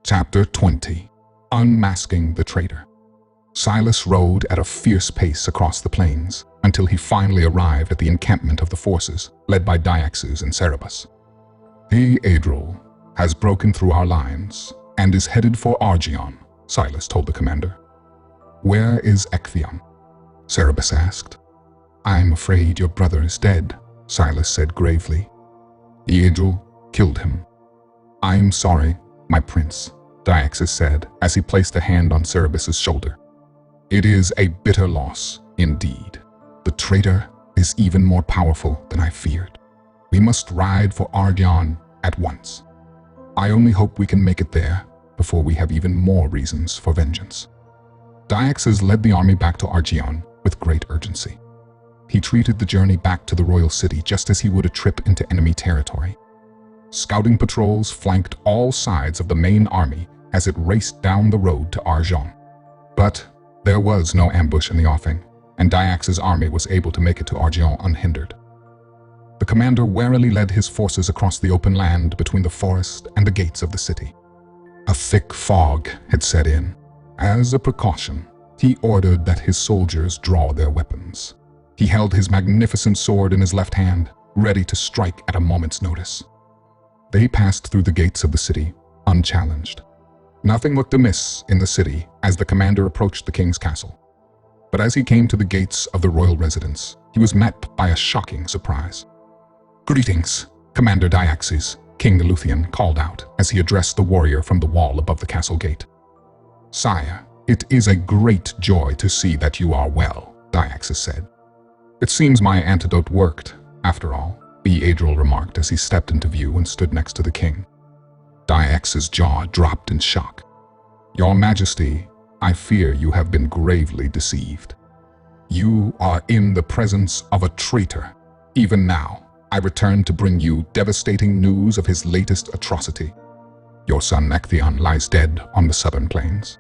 Chapter 20. Unmasking the Traitor. Silas rode at a fierce pace across the plains until he finally arrived at the encampment of the forces led by Diaxes and Cerberus. Adrol has broken through our lines and is headed for Arjon, Silas told the commander. Where is Ectheon? Cerberus asked. I'm afraid your brother is dead, Silas said gravely. Adrol killed him. I'm sorry, my prince, Diaxes said as he placed a hand on Cerberus's shoulder. It is a bitter loss, indeed. The traitor is even more powerful than I feared. We must ride for Arjon at once. I only hope we can make it there before we have even more reasons for vengeance. Diaxes led the army back to Arjon with great urgency. He treated the journey back to the royal city just as he would a trip into enemy territory. Scouting patrols flanked all sides of the main army as it raced down the road to Arjon. But there was no ambush in the offing, and Diaxes' army was able to make it to Arjon unhindered. The commander warily led his forces across the open land between the forest and the gates of the city. A thick fog had set in. As a precaution, he ordered that his soldiers draw their weapons. He held his magnificent sword in his left hand, ready to strike at a moment's notice. They passed through the gates of the city, unchallenged. Nothing looked amiss in the city as the commander approached the king's castle. But as he came to the gates of the royal residence, he was met by a shocking surprise. Greetings, Commander Diaxes, King Eluthian called out as he addressed the warrior from the wall above the castle gate. Sire, it is a great joy to see that you are well, Diaxes said. It seems my antidote worked, after all, Adrol remarked as he stepped into view and stood next to the king. Diaxes' jaw dropped in shock. Your Majesty, I fear you have been gravely deceived. You are in the presence of a traitor. Even now, I return to bring you devastating news of his latest atrocity. Your son Ectheon lies dead on the southern plains.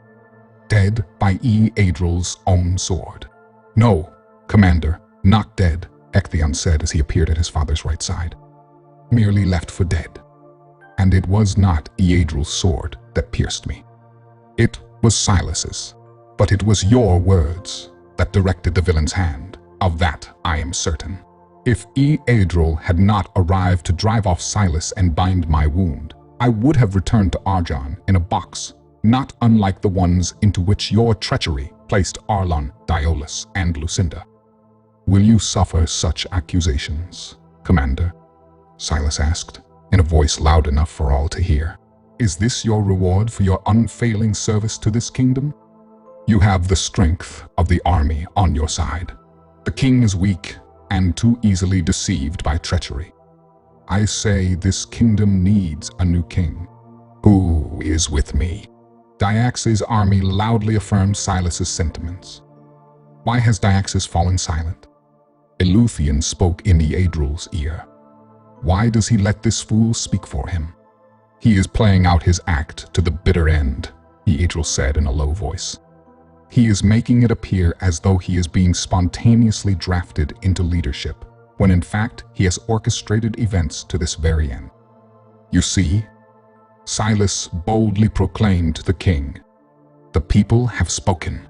Dead by Adrol's own sword. No, Commander, not dead, Ectheon said as he appeared at his father's right side. Merely left for dead. And it was not Adrol's sword that pierced me. It was Silas's, but it was your words that directed the villain's hand. Of that I am certain. If Adrol had not arrived to drive off Silas and bind my wound, I would have returned to Arjon in a box, not unlike the ones into which your treachery placed Arlon, Diolus, and Lucinda. Will you suffer such accusations, Commander? Silas asked, in a voice loud enough for all to hear. Is this your reward for your unfailing service to this kingdom? You have the strength of the army on your side. The king is weak and too easily deceived by treachery. I say this kingdom needs a new king. Who is with me? Diaxes' army loudly affirmed Silas's sentiments. Why has Diaxes fallen silent? Eluthian spoke in Adrol's ear. Why does he let this fool speak for him? He is playing out his act to the bitter end, Adrol said in a low voice. He is making it appear as though he is being spontaneously drafted into leadership, when in fact he has orchestrated events to this very end. You see, Silas boldly proclaimed to the king, the people have spoken.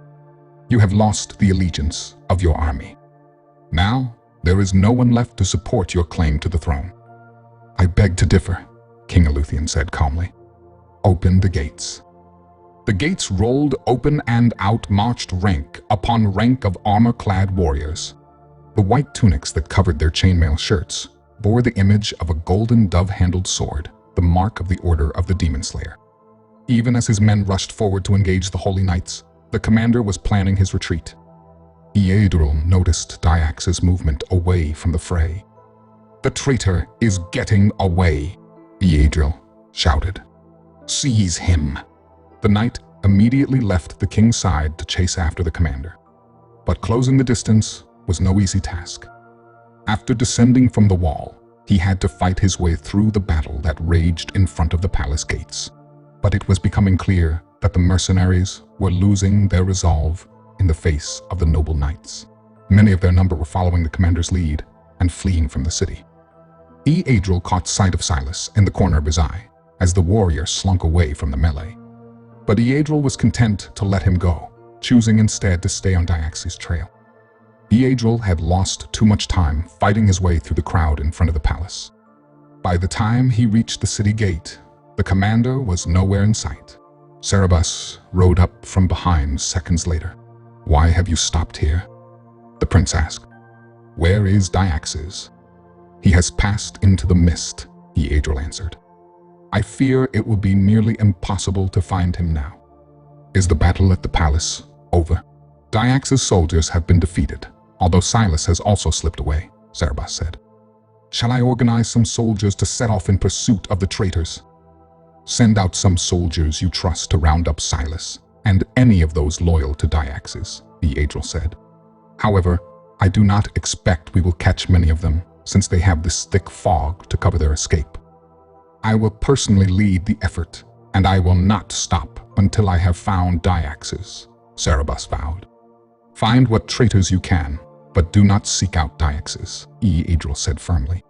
You have lost the allegiance of your army. Now, there is no one left to support your claim to the throne. I beg to differ, King Eluthian said calmly. Open the gates. The gates rolled open and out marched rank upon rank of armor-clad warriors. The white tunics that covered their chainmail shirts bore the image of a golden dove-handled sword, the mark of the order of the Demonslayer. Even as his men rushed forward to engage the holy knights, the commander was planning his retreat. Adrol noticed Diaxes' movement away from the fray. The traitor is getting away, Adrol shouted. Seize him. The knight immediately left the king's side to chase after the commander. But closing the distance was no easy task. After descending from the wall, he had to fight his way through the battle that raged in front of the palace gates. But it was becoming clear that the mercenaries were losing their resolve in the face of the noble knights. Many of their number were following the commander's lead and fleeing from the city. Adrol caught sight of Silas in the corner of his eye as the warrior slunk away from the melee. But Eadril was content to let him go, choosing instead to stay on Diax's trail. Eadril had lost too much time fighting his way through the crowd in front of the palace. By the time he reached the city gate, the commander was nowhere in sight. Cerberus rode up from behind seconds later. "Why have you stopped here?" the prince asked. "Where is Diaxes?" "He has passed into the mist," Eadril answered. "I fear it will be nearly impossible to find him now." "Is the battle at the palace over?" "Diax's soldiers have been defeated, although Silas has also slipped away," Cerberus said. "Shall I organize some soldiers to set off in pursuit of the traitors?" "Send out some soldiers you trust to round up Silas and any of those loyal to Diaxes," Eadril said. "However, I do not expect we will catch many of them, since they have this thick fog to cover their escape. I will personally lead the effort, and I will not stop until I have found Diaxes," Cerberus vowed. "Find what traitors you can, but do not seek out Diaxes," Eadril said firmly.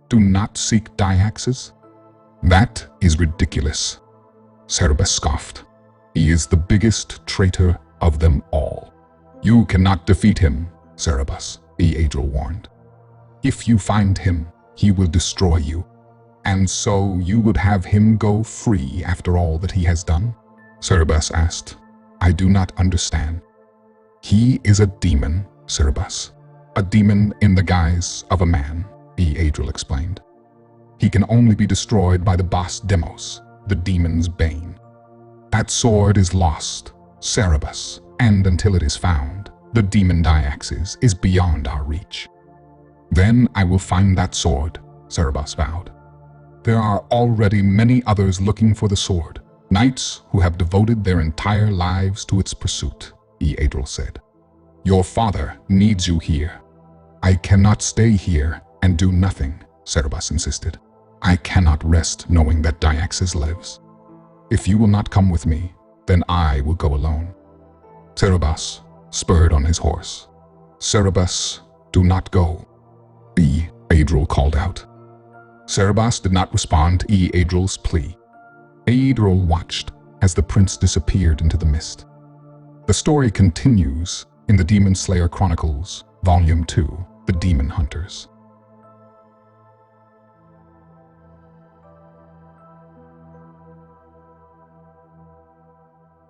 "Do not seek Diaxes? That is ridiculous," Cerberus scoffed. "He is the biggest traitor of them all." "You cannot defeat him, Cerberus," Eadril warned. "If you find him, he will destroy you. And so you would have him go free after all that he has done?" Cerberus asked. "I do not understand." "He is a demon, Cerberus. A demon in the guise of a man," Eadril explained. "He can only be destroyed by the boss Demos, the demon's bane. That sword is lost, Cerberus, and until it is found, the demon Diaxes is beyond our reach." "Then I will find that sword," Cerberus vowed. "There are already many others looking for the sword, knights who have devoted their entire lives to its pursuit," Eadril said. "Your father needs you here." "I cannot stay here and do nothing," Cerberus insisted. "I cannot rest knowing that Diaxes lives. If you will not come with me, then I will go alone." Cerberus spurred on his horse. "Cerberus, do not go," Eadril called out. Cerberus did not respond to Eadril's plea. Eadril watched as the prince disappeared into the mist. The story continues in the Demonslayer Chronicles, Volume 2, The Demon Hunters.